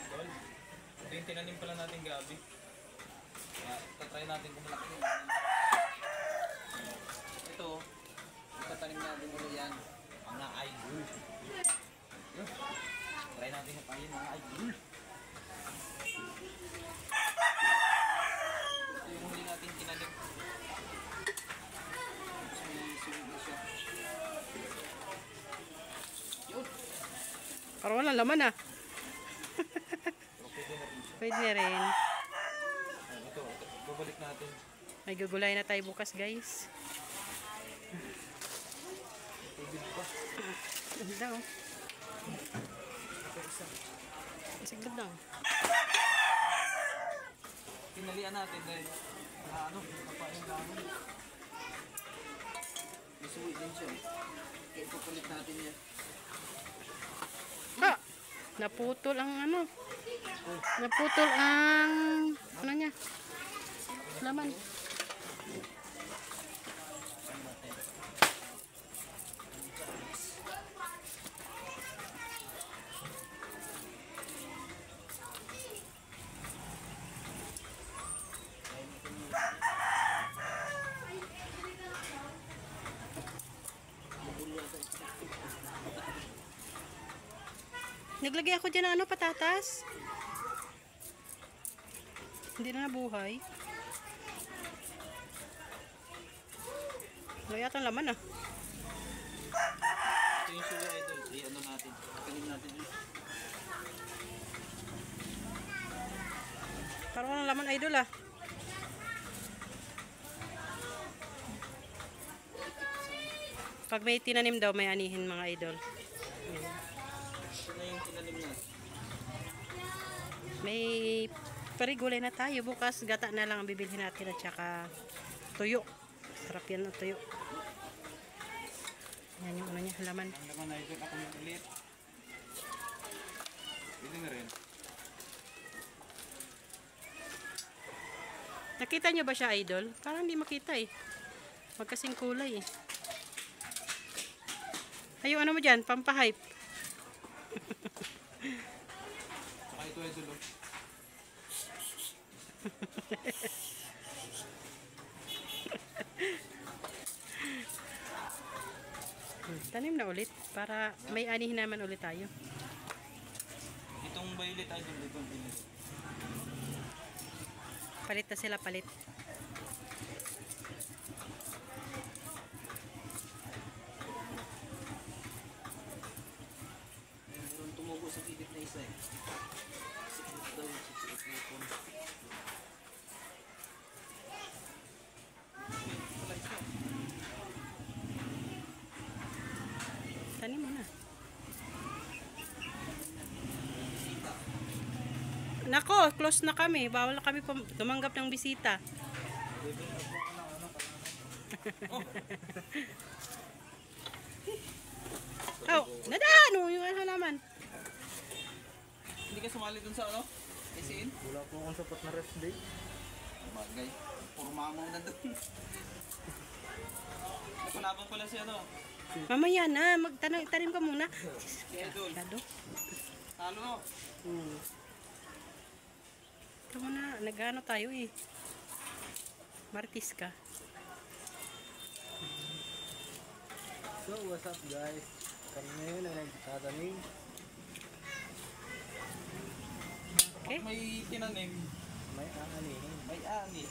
idol. Ito yung tinanim pala natin gabi. Kaya tatry natin kung malaki yun. Ito, itatanim natin ulit yan. Mga idol. Try natin yung pahin mga idol. Ito yung huli natin tinanim. Sunod na siya. Yun. Parang walang laman ah. Pwede na rin. Ito, babalik natin. May gugulay na tayo bukas guys. Tubig pa. Ano daw? Ito isa. Sigod lang. Tinalian natin dahil kapain namin. Masuwi din siya. Kaya ipapalit natin yan. Ha! Naputol ang ano. Naputol ang ano niya. Laman. Naglagay ako dyan ng ano, patatas. Hindi na nabuhay. Wala yata ang laman ah. Ito yung suwi idol. I-ano natin. Tanim natin yun. Parang walang laman idol ah. Pag may tinanim daw, may anihin mga idol. Ito na yung tinanim natin. May parigulay na tayo. Bukas gata na lang ang bibilhin natin at saka tuyo. Sarap yan ng tuyo. Yan yung ano niya, halaman. Ang laman na idol. Ako yung ulit. Pwede na rin. Nakita nyo ba siya idol? Parang hindi makita eh. Magkasing kulay eh. Ay, yung ano mo dyan, pampahype. Saka ito idol. Tanim na ulit para may anihin naman ulit tayo. Itong violet idol. Itong violet. Palit na sila, palit. Meron tumubo sa gilid na isa eh. Sikit daw. Sikit po. Wala isa. Tanim mo na. Nako, close na kami. Bawal na kami tumanggap ng bisita. Oh, nadaan yung halaman. Hindi ka sumali dun sa ano? Isiin? Wala po akong sapat na rest day. Bagay. Puro mamaw na dun. Nakunabang pala si ano. Mamaya na, magtanim ka muna. Si idol. Lado. Talo. Ito na, nag-ano tayo eh. Martis ka. So, what's up guys? Kami ngayon ay nagtatanim. Okay? May tinanim. May aanihin. May ani.